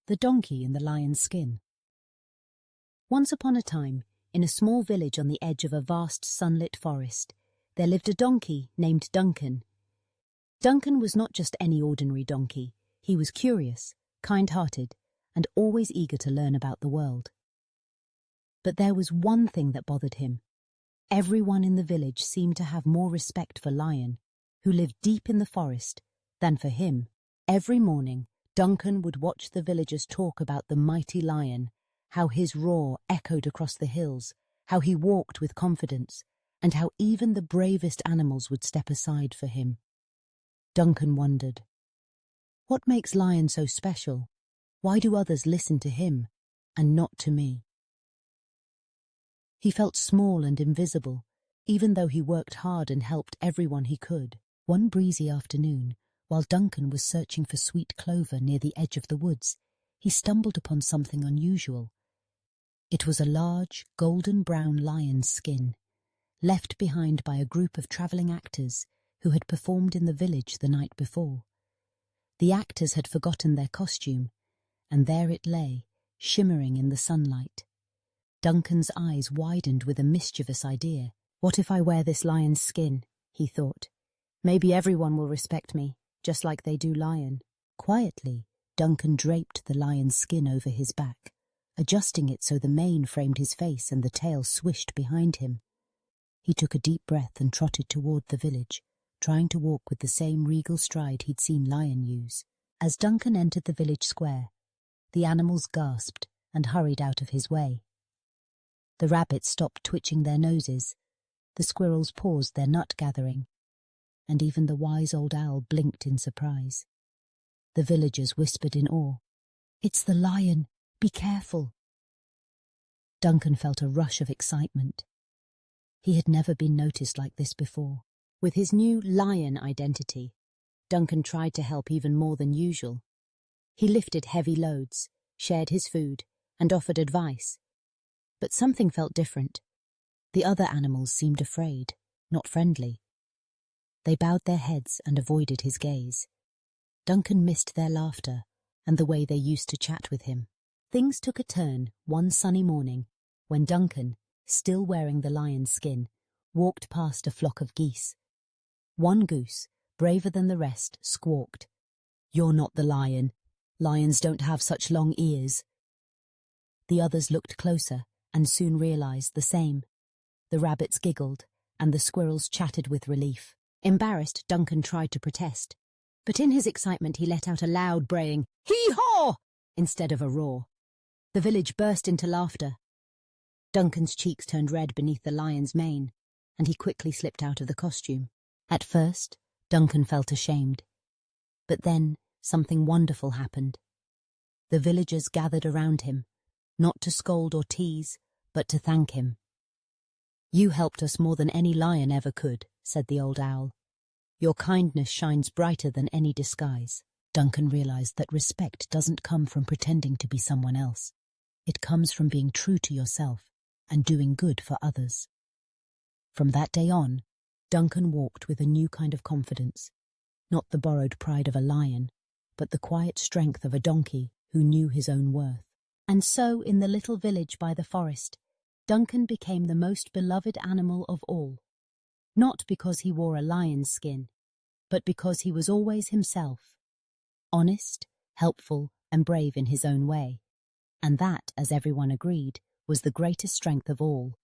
The Donkey in the Lion's Skin. Once upon a time, in a small village on the edge of a vast sunlit forest, there lived a donkey named Duncan. Duncan was not just any ordinary donkey. He was curious, kind-hearted, and always eager to learn about the world. But there was one thing that bothered him. Everyone in the village seemed to have more respect for Lion, who lived deep in the forest, than for him. Every morning, Duncan would watch the villagers talk about the mighty lion, how his roar echoed across the hills, how he walked with confidence, and how even the bravest animals would step aside for him. Duncan wondered, what makes Lion so special? Why do others listen to him, and not to me? He felt small and invisible, even though he worked hard and helped everyone he could. One breezy afternoon, while Duncan was searching for sweet clover near the edge of the woods, he stumbled upon something unusual. It was a large, golden-brown lion's skin, left behind by a group of travelling actors who had performed in the village the night before. The actors had forgotten their costume, and there it lay, shimmering in the sunlight. Duncan's eyes widened with a mischievous idea. What if I wear this lion's skin? He thought. Maybe everyone will respect me, just like they do Lion. Quietly, Duncan draped the lion's skin over his back, adjusting it so the mane framed his face and the tail swished behind him. He took a deep breath and trotted toward the village, trying to walk with the same regal stride he'd seen Lion use. As Duncan entered the village square, the animals gasped and hurried out of his way. The rabbits stopped twitching their noses, the squirrels paused their nut gathering, and even the wise old owl blinked in surprise. The villagers whispered in awe, "It's the lion! Be careful!" Duncan felt a rush of excitement. He had never been noticed like this before. With his new lion identity, Duncan tried to help even more than usual. He lifted heavy loads, shared his food, and offered advice. But something felt different. The other animals seemed afraid, not friendly. They bowed their heads and avoided his gaze. Duncan missed their laughter and the way they used to chat with him. Things took a turn one sunny morning when Duncan, still wearing the lion's skin, walked past a flock of geese. One goose, braver than the rest, squawked, "You're not the lion. Lions don't have such long ears." The others looked closer and soon realized the same. The rabbits giggled and the squirrels chattered with relief. Embarrassed, Duncan tried to protest, but in his excitement he let out a loud braying, "Hee-haw!" instead of a roar. The village burst into laughter. Duncan's cheeks turned red beneath the lion's mane, and he quickly slipped out of the costume. At first, Duncan felt ashamed. But then something wonderful happened. The villagers gathered around him, not to scold or tease, but to thank him. "You helped us more than any lion ever could," said the old owl. "Your kindness shines brighter than any disguise." Duncan realized that respect doesn't come from pretending to be someone else. It comes from being true to yourself and doing good for others. From that day on, Duncan walked with a new kind of confidence, not the borrowed pride of a lion, but the quiet strength of a donkey who knew his own worth. And so, in the little village by the forest, Duncan became the most beloved animal of all. Not because he wore a lion's skin, but because he was always himself, honest, helpful, and brave in his own way. And that, as everyone agreed, was the greatest strength of all.